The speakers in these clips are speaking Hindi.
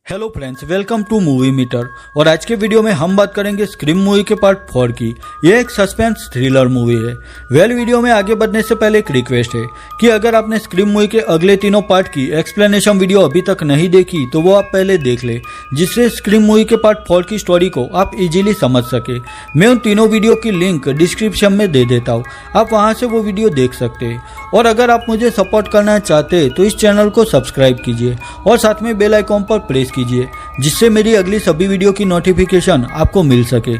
Hello friends, welcome to movie meter. और आज के वीडियो में हम बात करेंगे स्क्रीम मूवी के पार्ट 4 की। यह एक सस्पेंस थ्रिलर मूवी है। वीडियो में आगे बढ़ने से पहले एक रिक्वेस्ट है कि अगर आपने स्क्रीम मूवी के अगले तीनों पार्ट की एक्सप्लेनेशन वीडियो अभी तक नहीं देखी तो वो आप पहले देख ले, जिससे स्क्रीम मूवी के पार्ट 4 की स्टोरी को आप इजीली समझ सके। मैं उन तीनों वीडियो की लिंक डिस्क्रिप्शन में दे देता हूँ, आप वहाँ से वो वीडियो देख सकते हैं। और अगर आप मुझे सपोर्ट करना चाहते हैं तो इस चैनल को सब्सक्राइब कीजिए और साथ में बेल आइकॉन पर प्रेस कीजिए, जिससे मेरी अगली सभी वीडियो की नोटिफिकेशन आपको मिल सके।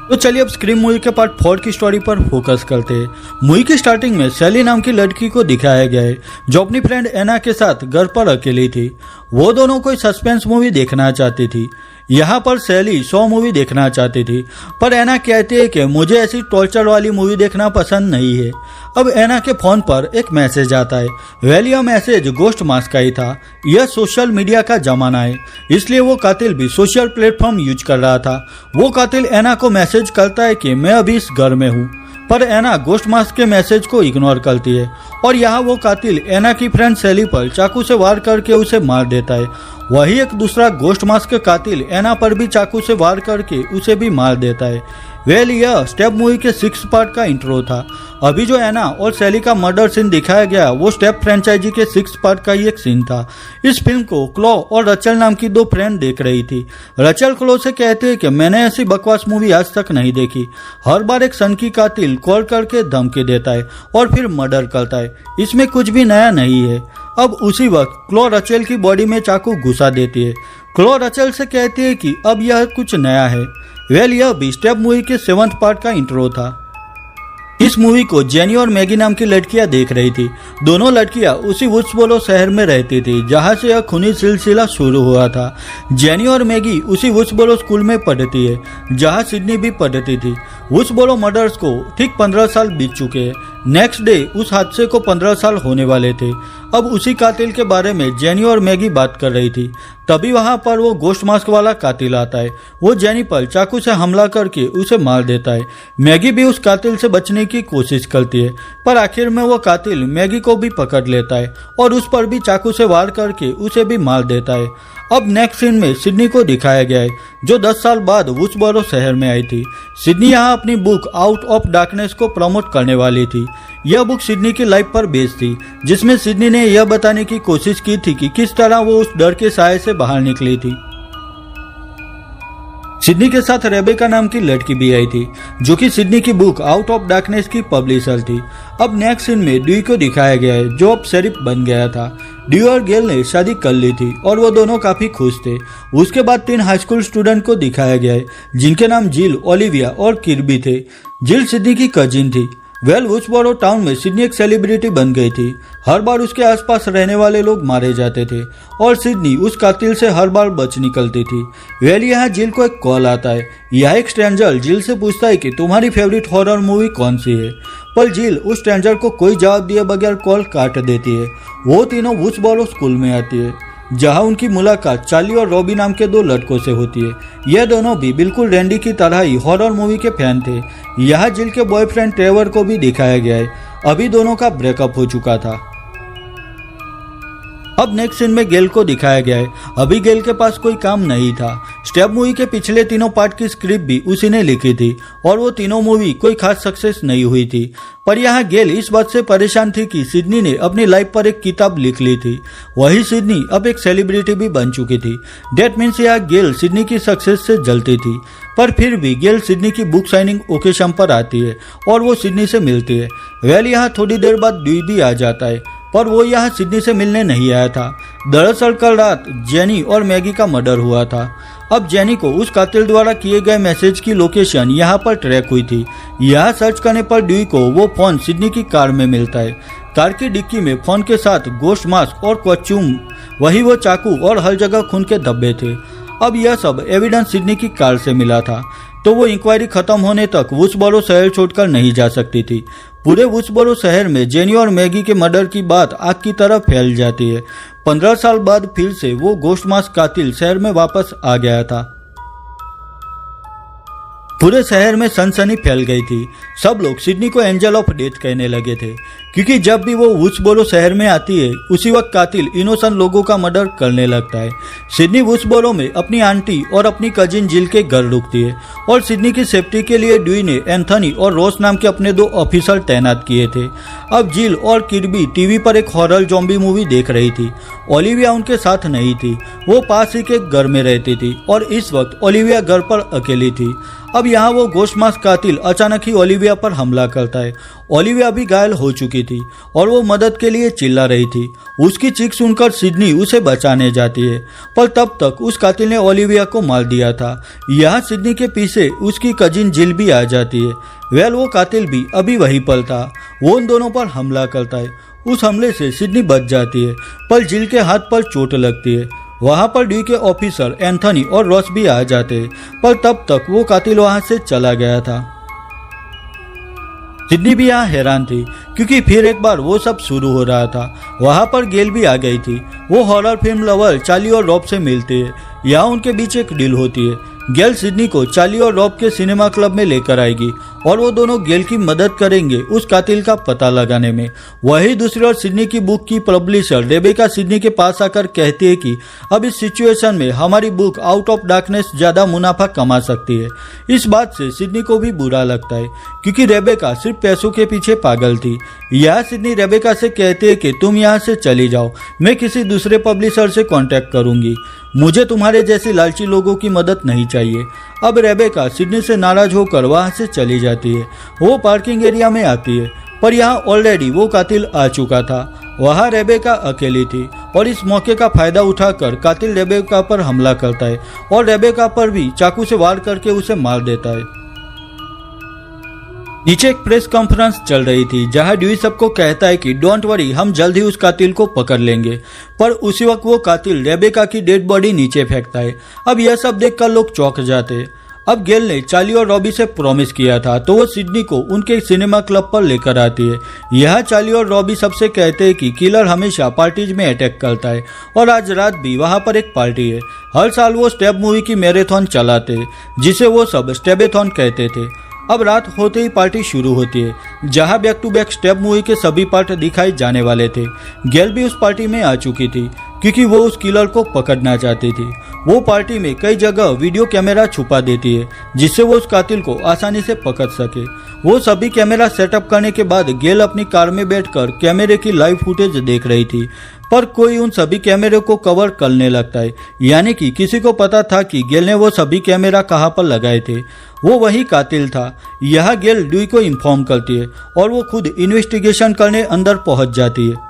तो चलिए अब स्क्रीम मूवी के पार्ट 4 की स्टोरी पर फोकस करते हैं। मूवी की स्टार्टिंग में सैली नाम की लड़की को दिखाया गया है जो अपनी फ्रेंड एना के साथ घर पर अकेली थी। वो दोनों कोई सस्पेंस मूवी देखना चाहती थी। यहाँ पर सैली 100 मूवी देखना चाहती थी, पर एना कहती है कि मुझे ऐसी टॉर्चर वाली मूवी देखना पसंद नहीं है। अब एना के फोन पर एक मैसेज आता है। यह मैसेज गोस्ट मास्क का ही था। यह सोशल मीडिया का जमाना है, इसलिए वो कातिल भी सोशल प्लेटफॉर्म यूज कर रहा था। वो कातिल एना को मैसेज करता है कि मैं अभी इस घर में हूँ, पर एना गोस्ट मास्क के मैसेज को इग्नोर करती है और यहाँ वो कातिल एना की फ्रेंड सैली पर चाकू से वार करके उसे मार देता है। वही एक दूसरा गोस्ट मास्क के कातिल एना पर भी चाकू से वार करके उसे भी मार देता है। यह स्टेप मूवी के 6 पार्ट का इंट्रो था। अभी जो एना और सैली का मर्डर सीन दिखाया गया वो स्टेप फ्रेंचाइजी के 6 पार्ट का ही एक सीन था। इस फिल्म को क्लो और रचल नाम की 2 फ्रेंड देख रही थी। रचल क्लो से कहते हैं कि मैंने ऐसी बकवास मूवी आज तक नहीं देखी। हर बार एक सनकी कातिल कॉल करके धमकी देता है और फिर मर्डर करता है, इसमें कुछ भी नया नहीं है। अब उसी वक्त क्लो रचल की बॉडी में चाकू घुसा देती है। क्लो रचल से कहती है कि अब यह कुछ नया है। यह भी स्टेप मूवी के 7th पार्ट का इंट्रो था। इस मूवी को जेनी और मैगी नाम की लड़कियां देख रही थी। दोनों लड़कियां उसी वुड्सबोरो शहर में रहती थी जहां से यह खूनी सिलसिला शुरू हुआ था। जेनी और मैगी उसी वुड्सबोरो स्कूल में पढ़ती है जहां सिडनी भी पढ़ती थी। वुड्सबोरो मर्डर्स को ठीक 15 साल बीत चुके हैं। नेक्स्ट डे उस हादसे को 15 साल होने वाले थे। अब उसी कातिल के बारे में जेनी और मैगी बात कर रही थी। तभी वहां पर वो गोस्ट मास्क वाला कातिल आता है। वो जेनी पर चाकू से हमला करके उसे मार देता है। मैगी भी उस कातिल से बचने की कोशिश करती है, पर आखिर में वो कातिल मैगी को भी पकड़ लेता है और उस पर भी चाकू से वार करके उसे भी मार देता है। अब नेक्स्ट सीन में सिडनी को दिखाया गया है जो 10 साल बाद वुड्सबोरो शहर में आई थी। सिडनी यहाँ अपनी बुक आउट ऑफ डार्कनेस को प्रमोट करने वाली थी। यह बुक सिडनी की लाइफ पर बेस्ड थी, जिसमें सिडनी ने यह बताने की कोशिश की थी कि किस तरह वो उस डर के साए से बाहर निकली थी। सिडनी के साथ रेबेका नाम की लड़की भी आई थी जो कि सिडनी की बुक आउट ऑफ डार्कनेस की पब्लिशर थी। अब नेक्स्ट सीन में ड्यू को दिखाया गया है जो अब शेरिफ बन गया था। ड्यू और गेल ने शादी कर ली थी और वो दोनों काफी खुश थे। उसके बाद 3 हाई स्कूल स्टूडेंट को दिखाया गया है जिनके नाम जिल, ओलिविया और किर्बी थे। जिल सिडनी की कजिन थी। वुड्सबोरो टाउन में सिडनी एक सेलिब्रिटी बन गई थी। हर बार उसके आसपास रहने वाले लोग मारे जाते थे और सिडनी उस कातिल से हर बार बच निकलती थी। यहाँ जिल को एक कॉल आता है। यह एक स्ट्रेंजर जिल से पूछता है कि तुम्हारी फेवरेट हॉरर मूवी कौन सी है, पर जिल उस स्ट्रेंजर को कोई जवाब दिए बगैर कॉल काट देती है। वो तीनों वुड्सबोरो स्कूल में आती है जहां उनकी मुलाकात चार्ली और रॉबी नाम के 2 लड़कों से होती है। यह दोनों भी बिल्कुल रैंडी की तरह ही हॉरर मूवी के फैन थे। यहाँ जिल के बॉयफ्रेंड ट्रेवर को भी दिखाया गया है। अभी दोनों का ब्रेकअप हो चुका था। अब नेक्स्ट सीन में गेल को दिखाया गया है। अभी गेल के पास कोई काम नहीं था। स्टेप मूवी के पिछले तीनों पार्ट की स्क्रिप्ट भी उसी ने लिखी थी और वो तीनों मूवी कोई खास सक्सेस नहीं हुई थी। पर यहाँ गेल इस बात से परेशान थी कि सिडनी ने अपनी लाइफ पर एक किताब लिख ली थी। वही सिडनी अब एक सेलिब्रिटी भी बन चुकी थी। डेट मीन्स यहाँ गेल सिडनी की सक्सेस से जलती थी, पर फिर भी गेल सिडनी की बुक साइनिंग ओकेजन पर आती है और वो सिडनी से मिलती है। यहाँ थोड़ी देर बाद ड्यू भी आ जाता है, पर वो यहाँ सिडनी से मिलने नहीं आया था। दरअसल कल रात जेनी और मैगी का मर्डर हुआ था। अब जेनी को उस कातिल द्वारा किए गए मैसेज की लोकेशन यहाँ पर ट्रैक हुई थी। यहाँ सर्च करने पर ड्यू को वो फोन सिडनी की कार में मिलता है। कार की डिक्की में फोन के साथ गोस्ट मास्क और कॉस्ट्यूम, वही वो चाकू और हर जगह खून के धब्बे थे। अब यह सब एविडेंस सिडनी की कार से मिला था, तो वो इंक्वायरी खत्म होने तक वुड्सबोरो शहर छोड़कर नहीं जा सकती थी। पूरे वुड्सबोरो शहर में जेनी और मैगी के मर्डर की बात आग की तरह फैल जाती है। 15 साल बाद फिर से वो गोस्ट मास्क कातिल शहर में वापस आ गया था। पूरे शहर में सनसनी फैल गई थी। सब लोग सिडनी को एंजल ऑफ डेथ कहने लगे थे, क्योंकि जब भी वो वुड्सबोरो शहर में आती है उसी वक्त कातिल इनोसेंट लोगों का मर्डर करने लगता है। सिडनी वुड्सबोरो में अपनी आंटी और अपनी कजिन जिल के घर रुकती है और सिडनी की सेफ्टी के लिए ड्यूई ने एंथनी और रॉस नाम के अपने 2 ऑफिसर तैनात किए थे। अब जिल और किर्बी टीवी पर एक हॉरर ज़ॉम्बी मूवी देख रही थी। ओलिविया उनके साथ नहीं थी, वो पास ही के घर में रहती थी और इस वक्त ओलिविया घर पर अकेली थी। अब यहाँ वो गोश्तमांस कातिल अचानक ही ओलिविया पर हमला करता है। ओलिविया भी घायल हो चुकी थी और वो मदद के लिए चिल्ला रही थी। उसकी चीख सुनकर सिडनी उसे बचाने जाती है, पर तब तक उस कातिल ने ओलिविया को मार दिया था। यहाँ सिडनी के पीछे उसकी कजिन जिल भी आ जाती है। वो कातिल भी अभी वहीं पर था। वो उन दोनों पर हमला करता है। उस हमले से सिडनी बच जाती है, पर जिल के हाथ पर चोट लगती है। वहां पर ड्यू के ऑफिसर एंथनी और रॉस भी आ जाते हैं, पर तब तक वो कातिल वहां से चला गया था। सिडनी भी यहाँ हैरान थी, क्योंकि फिर एक बार वो सब शुरू हो रहा था। वहां पर गेल भी आ गई थी। वो हॉरर फिल्म लवर चार्ली और रॉब से मिलती है। यहाँ उनके बीच एक डील होती है। गेल सिडनी को चार्ली और रॉब के सिनेमा क्लब में लेकर आएगी और वो दोनों गेल की मदद करेंगे उस कातिल का पता लगाने में। वही दूसरी ओर सिडनी की बुक की पब्लिशर रेबेका सिडनी के पास आकर कहती है कि अब इस सिचुएशन में हमारी बुक आउट ऑफ डार्कनेस ज्यादा मुनाफा कमा सकती है। इस बात से सिडनी को भी बुरा लगता है, क्योंकि रेबेका सिर्फ पैसों के पीछे पागल थी। यह सिडनी रेबेका से कहती है कि तुम यहाँ से चली जाओ, मैं किसी दूसरे पब्लिशर से कॉन्टेक्ट करूंगी, मुझे तुम्हारे जैसे लालची लोगों की मदद नहीं चाहिए। अब रेबेका सिडनी से नाराज होकर वहां से चली जाती है। वो पार्किंग एरिया में आती है, पर यहाँ ऑलरेडी वो कातिल आ चुका था। वहां रेबेका अकेली थी और इस मौके का फायदा उठाकर कातिल रेबेका पर हमला करता है और रेबेका पर भी चाकू से वार करके उसे मार देता है। नीचे एक प्रेस कॉन्फ्रेंस चल रही थी, जहां ड्यूई सबको कहता है कि डोंट वरी, हम जल्द ही उस कातिल को पकड़ लेंगे। पर उसी वक्त वो कातिल रेबेका की डेड बॉडी नीचे फेंकता है। अब यह सब देखकर लोग चौंक जाते हैं। अब गेल ने चार्ली और रॉबी से प्रॉमिस किया था, तो वो सिडनी को उनके सिनेमा क्लब पर लेकर आती है। यहाँ चार्ली और रॉबी सबसे कहते हैं कि किलर हमेशा पार्टीज में अटैक करता है और आज रात भी वहाँ पर एक पार्टी है। हर साल वो स्टेप मूवी की मैराथन चलाते हैं, जिसे वो सब स्टेबेथॉन कहते थे। अब रात होते ही पार्टी शुरू होती है, जहां back to back step movie के सभी पार्ट दिखाए जाने वाले थे। गेल भी उस पार्टी में आ चुकी थी, क्योंकि वो उस किलर को पकड़ना चाहती थी। वो पार्टी में कई जगह वीडियो कैमरा छुपा देती है, जिससे वो उस कातिल को आसानी से पकड़ सके। वो सभी कैमरा सेटअप करने के बाद गेल अपनी कार में बैठकर कैमरे की लाइव फुटेज देख रही थी, पर कोई उन सभी कैमरे को कवर करने लगता है। यानी कि किसी को पता था कि गेल ने वो सभी कैमरा कहाँ पर लगाए थे। वो वही कातिल था। यह गेल ड्यूई को इन्फॉर्म करती है और वो खुद इन्वेस्टिगेशन करने अंदर पहुंच जाती है।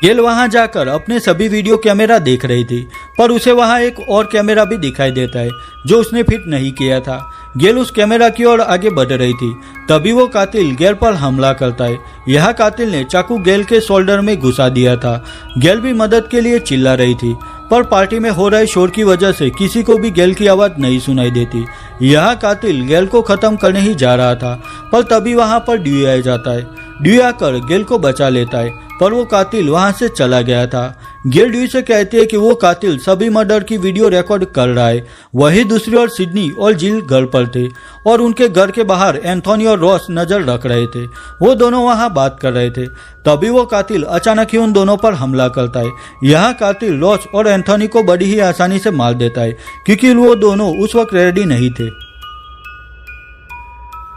गेल वहां जाकर अपने सभी वीडियो कैमरा देख रही थी, पर उसे वहां एक और कैमरा भी दिखाई देता है जो उसने फिट नहीं किया था। गेल उस कैमरा की ओर आगे बढ़ रही थी, तभी वो कातिल गेल पर हमला करता है। यह कातिल ने चाकू गेल के शोल्डर में घुसा दिया था। गेल भी मदद के लिए चिल्ला रही थी, पर पार्टी में हो रहे शोर की वजह से किसी को भी गेल की आवाज नहीं सुनाई देती। यह कातिल गेल को खत्म करने ही जा रहा था, पर तभी वहां पर ड्यूई आ जाता है। ड्यूई आकर गेल को बचा लेता है, पर वो कातिल वहां से चला गया था। गेल ड्यूई से कहती है कि वो कातिल सभी मर्डर की वीडियो रिकॉर्ड कर रहा है। वही दूसरी ओर सिडनी और जिल घर पर थे और उनके घर के बाहर एंथोनी और रॉस नजर रख रहे थे। वो दोनों वहां बात कर रहे थे, तभी वो कातिल अचानक ही उन दोनों पर हमला करता है। यह कातिल रॉस और एंथोनी को बड़ी ही आसानी से मार देता है, क्योंकि वो दोनों उस वक्त रेडी नहीं थे।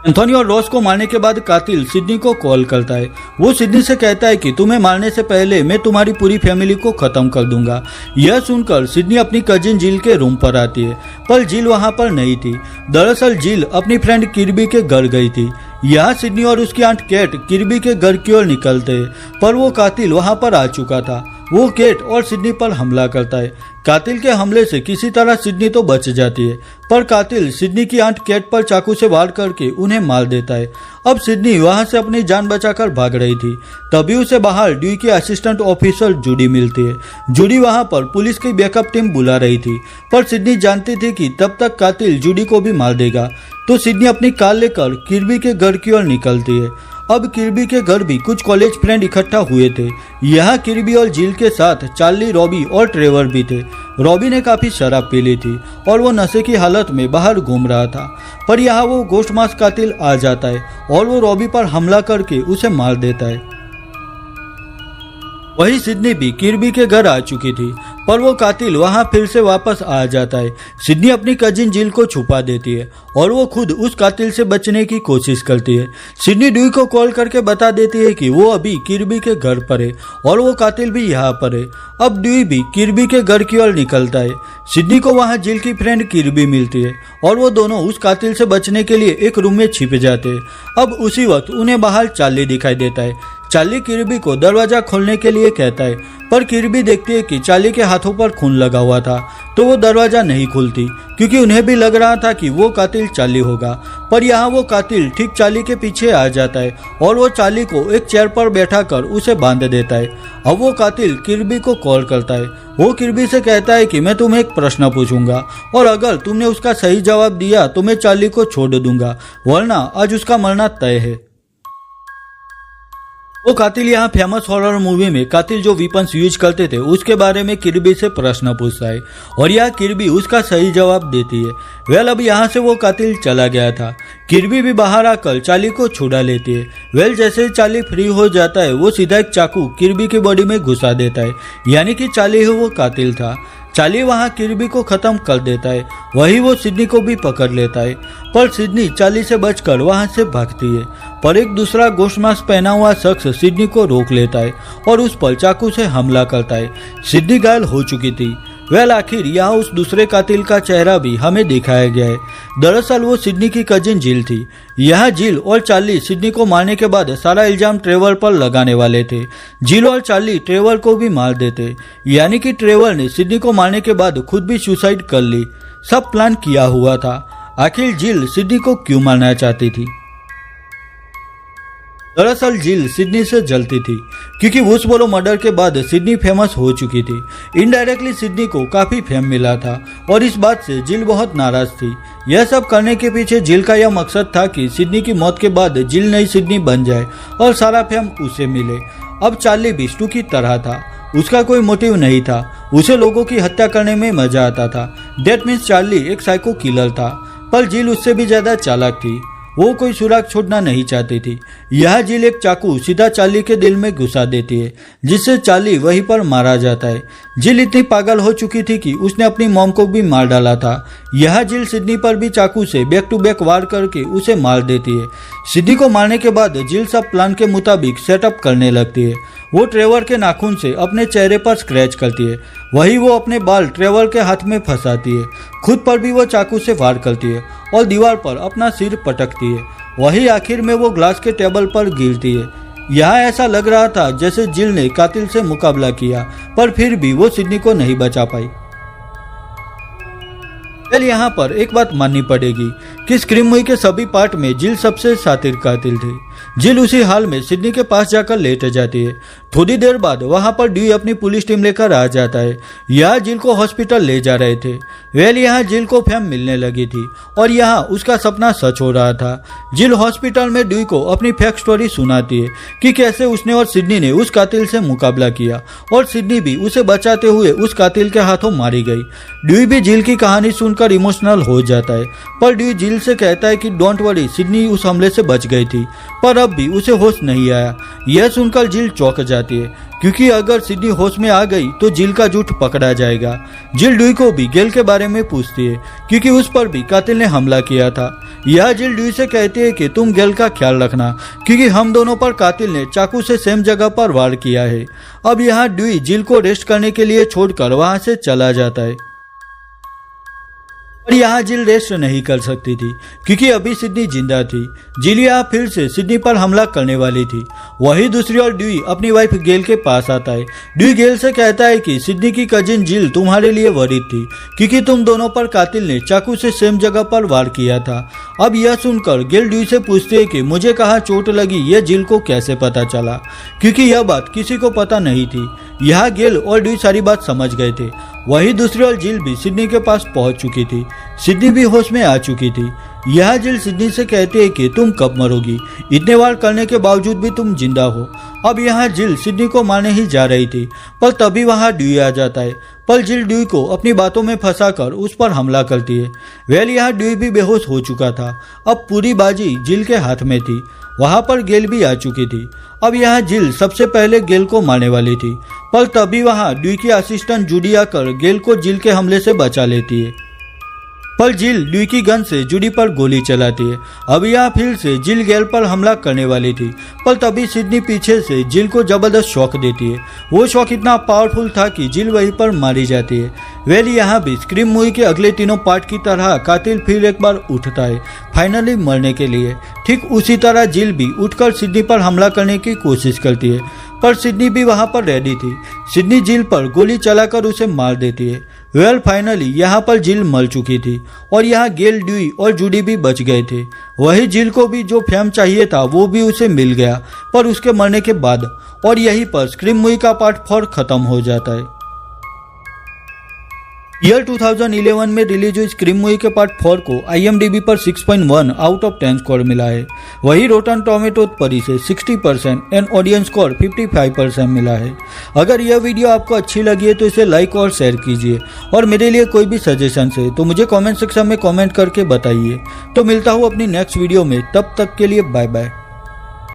एंथोनी और रॉस को मारने के बाद कातिल सिडनी को कॉल करता है। वो सिडनी से कहता है कि तुम्हें मारने से पहले मैं तुम्हारी पूरी फैमिली को खत्म कर दूंगा। यह सुनकर सिडनी अपनी कजिन जिल के रूम पर आती है, पर जिल वहां पर नहीं थी। दरअसल जिल अपनी फ्रेंड किर्बी के घर गई थी। यहाँ सिडनी और उसकी आंट केट किर्बी के घर की ओर निकलते हैं, पर वो कातिल वहां पर आ चुका था। वो केट और सिडनी पर हमला करता है। कातिल के हमले से किसी तरह सिडनी तो बच जाती है, पर कातिल सिडनी की आंट केट पर चाकू से वार करके उन्हें मार देता है। अब सिडनी वहां से अपनी जान बचाकर भाग रही थी, तभी उसे बाहर ड्यूई की असिस्टेंट ऑफिसर जूडी मिलती है। जूडी वहां पर पुलिस की बैकअप टीम बुला रही थी, पर सिडनी जानती थी कि तब तक कातिल जूडी को भी मार देगा। तो सिडनी अपनी कार लेकर किर्बी के घर की ओर निकलती है अब किर्बी के घर भी कुछ कॉलेज फ्रेंड इकट्ठा हुए थे। यहाँ किर्बी और जिल के साथ चार्ली, रॉबी और ट्रेवर भी थे। रॉबी ने काफी शराब पी ली थी और वो नशे की हालत में बाहर घूम रहा था, पर यहाँ वो गोश्त मांस कातिल आ जाता है और वो रॉबी पर हमला करके उसे मार देता है। वही सिडनी भी किर्बी के घर आ चुकी थी, पर वो कातिल वहां फिर से वापस आ जाता है। सिडनी अपनी कजिन जिल को छुपा देती है और वो खुद उस कातिल से बचने की कोशिश करती है। सिडनी ड्यूई को कॉल करके बता देती है कि वो अभी किर्बी के घर पर है और वो कातिल भी यहाँ पर है। अब ड्यूई भी किर्बी के घर की ओर निकलता है। सिडनी को वहाँ जिल की फ्रेंड किर्बी मिलती है और वो दोनों उस कातिल से बचने के लिए एक रूम में छिप जाते हैं। अब उसी वक्त उन्हें बाहर चार्ली दिखाई देता है। चार्ली किर्बी को दरवाजा खोलने के लिए कहता है, पर किर्बी देखती है कि चार्ली के हाथों पर खून लगा हुआ था, तो वो दरवाजा नहीं खुलती क्योंकि उन्हें भी लग रहा था कि वो कातिल चार्ली होगा। पर यहाँ वो कातिल ठीक चार्ली के पीछे आ जाता है और वो चार्ली को एक चेयर पर बैठाकर उसे बांध देता है। अब वो कातिल किर्बी को कॉल करता है। वो किर्बी से कहता है कि मैं तुम्हें एक प्रश्न पूछूंगा और अगर तुमने उसका सही जवाब दिया तो मैं चार्ली को छोड़ दूंगा, वरना आज उसका मरना तय है। वो कातिल यहाँ फेमस हॉरर मूवी में कातिल जो वीपन्स यूज करते थे उसके बारे में किर्बी से प्रश्न पूछता है और यह किर्बी उसका सही जवाब देती है। वेल अब यहाँ से वो कातिल चला गया था। किर्बी भी बाहर आकर चार्ली को छुड़ा लेती है। वेल जैसे ही चार्ली फ्री हो जाता है वो सीधा एक चाकू किर्बी की बॉडी में घुसा देता है, यानी कि चार्ली ही वो कातिल था। चार्ली वहाँ किर्बी को खत्म कर देता है। वही वो सिडनी को भी पकड़ लेता है, पर सिडनी चार्ली से बचकर वहाँ से भागती है। पर एक दूसरा गोश्त मांस पहना हुआ शख्स सिडनी को रोक लेता है और उस पर चाकू से हमला करता है। सिडनी घायल हो चुकी थी। वेल आखिर यहाँ उस दूसरे कातिल का चेहरा भी हमें दिखाया गया है। दरअसल वो सिडनी की कजिन जिल थी। यहाँ जिल और चार्ली सिडनी को मारने के बाद सारा इल्जाम ट्रेवर पर लगाने वाले थे। जिल और चार्ली ट्रेवर को भी मार देते, यानी कि ट्रेवर ने सिडनी को मारने के बाद खुद भी सुसाइड कर ली। सब प्लान किया हुआ था। आखिर जिल सिडनी को क्यों मारना चाहती थी? दरअसल जिल सिडनी से जलती थी क्योंकि वुड्सबोरो मर्डर के बाद सिडनी फेमस हो चुकी थी। इनडायरेक्टली सिडनी को काफी फेम मिला था और इस बात से जिल बहुत नाराज थी। यह सब करने के पीछे जिल का यह मकसद था कि सिडनी की मौत के बाद जिल नई सिडनी बन जाए और सारा फेम उसे मिले। अब चार्ली भी स्टू की तरह था। उसका कोई मोटिव नहीं था, उसे लोगों की हत्या करने में मजा आता था। दैट मीन्स चार्ली एक साइको किलर था, पर जिल उससे भी ज्यादा चालाक थी। वो कोई सुराग छोड़ना नहीं चाहती थी। यह जिल एक चाकू सीधा चार्ली के दिल में घुसा देती है, जिससे चार्ली वहीं पर मारा जाता है। जिल इतनी पागल हो चुकी थी कि उसने अपनी मॉम को भी मार डाला था। यह जिल सिडनी पर भी चाकू से बैक टू बैक वार करके उसे मार देती है। सिडनी को मारने के बाद जिल सब प्लान के मुताबिक सेटअप करने लगती है। वो ट्रेवर के नाखून से अपने चेहरे पर स्क्रैच करती है। वही वो अपने बाल ट्रेवर के हाथ में फंसाती है। खुद पर भी वो चाकू से वार करती है और दीवार पर अपना सिर पटकती है। वही आखिर में वो ग्लास के टेबल पर गिरती है। यहाँ ऐसा लग रहा था जैसे जिल ने कातिल से मुकाबला किया, पर फिर भी वो सिडनी को नहीं बचा पाई। वेल यहाँ पर एक बात माननी पड़ेगी कि स्क्रीम मूवी के सभी पार्ट में जिल सबसे शातिर कातिल थे। जिल उसी हाल में सिडनी के पास जाकर लेट जाती है। थोड़ी देर बाद वहां पर ड्यूई अपनी पुलिस टीम लेकर आ जाता है। यहाँ जिल को हॉस्पिटल ले जा रहे थे। वेल यहाँ जिल को फेम मिलने लगी थी और यहाँ उसका सपना सच हो रहा था। जिल हॉस्पिटल में ड्यूई को अपनी फेक स्टोरी सुनाती है कि कैसे उसने और सिडनी ने उस कातिल से मुकाबला किया और सिडनी भी उसे बचाते हुए उस कातिल के हाथों मारी गई। ड्यूई भी जिल की कहानी सुनकर इमोशनल हो जाता है, पर ड्यूई जिल से कहता है कि डोंट वरी, सिडनी उस हमले से बच गई थी, पर अब भी उसे होश नहीं आया। यह सुनकर जिल चौंक जाती है क्योंकि अगर सिडनी होश में आ गई तो जिल का झूठ पकड़ा जाएगा। जिल ड्यूई को भी गेल के बारे में पूछती है क्योंकि उस पर भी कातिल ने हमला किया था। यह जिल ड्यूई से कहती है कि तुम गेल का ख्याल रखना क्योंकि हम दोनों पर कातिल ने चाकू से सेम जगह पर वार किया है। अब यहाँ ड्यूई जिल को रेस्ट करने के लिए छोड़कर वहां से चला जाता है। और यहाँ जिल रेस्ट नहीं कर सकती थी क्योंकि अभी सिडनी जिंदा थी। जिल यहाँ फिर से सिडनी पर हमला करने वाली थी। वही दूसरी ओर ड्यूई अपनी वाइफ गेल के पास आता है। ड्यूई गेल से कहता है कि सिडनी की कजिन जिल तुम्हारे लिए वरीड थी क्योंकि तुम दोनों पर कातिल ने चाकू से सेम जगह पर वार किया था। अब यह सुनकर गेल ड्यूई से पूछती है कि मुझे कहाँ चोट लगी यह जिल को कैसे पता चला, क्योंकि यह बात किसी को पता नहीं थी। यहाँ गेल और ड्यूई सारी बात समझ गए थे। वही दूसरी ओर जिल भी सिडनी के पास पहुंच चुकी थी। सिडनी भी होश में आ चुकी थी। यह जिल सिडनी से कहती है कि तुम कब मरोगी, इतने वार करने के बावजूद भी तुम जिंदा हो। अब यहाँ जिल सिडनी को मारने ही जा रही थी, पर तभी वहाँ ड्यूई आ जाता है। पर जिल ड्यूई को अपनी बातों में फंसाकर उस पर हमला करती है। वेल यहाँ ड्यूई भी बेहोश हो चुका था। अब पूरी बाजी जिल के हाथ में थी। वहाँ पर गेल भी आ चुकी थी। अब यहाँ जिल सबसे पहले गेल को मारने वाली थी, पर तभी वहाँ ड्यूई की असिस्टेंट जूडी आकर गेल को जिल के हमले से बचा लेती है। पर जिल ड्यूई की गन से जूडी पर गोली चलाती है। अब यहाँ फिर से जिल गेल पर हमला करने वाली थी, पर तभी सिडनी पीछे से जिल को जबरदस्त शॉक देती है। वो शॉक इतना पावरफुल था कि जिल वहीं पर मारी जाती है। वेल यहाँ भी स्क्रीम मूवी के अगले तीनों पार्ट की तरह कातिल फिर एक बार उठता है, फाइनली मरने के लिए। ठीक उसी तरह जिल भी उठकर सिडनी पर हमला करने की कोशिश करती है, पर सिडनी भी वहां पर रेडी थी। सिडनी जिल पर गोली चलाकर उसे मार देती है। वेल फाइनली यहाँ पर जिल मर चुकी थी और यहाँ गेल, ड्यूई और जूडी भी बच गए थे। वही जिल को भी जो फेम चाहिए था वो भी उसे मिल गया, पर उसके मरने के बाद। और यहीं पर स्क्रीम मूवी का पार्ट 4 खत्म हो जाता है। ईयर 2011 में रिलीज हुई स्क्रीम मूवी के पार्ट 4 को IMDb पर 6.1 आउट ऑफ 10 स्कोर मिला है। वही रोटन टोमेटो पर इसे 60% एंड ऑडियंस स्कोर 55% मिला है। अगर यह वीडियो आपको अच्छी लगी है तो इसे लाइक और शेयर कीजिए, और मेरे लिए कोई भी सजेशन है तो मुझे कमेंट सेक्शन में कमेंट करके बताइए। तो मिलता हूँ अपनी नेक्स्ट वीडियो में, तब तक के लिए बाय बाय।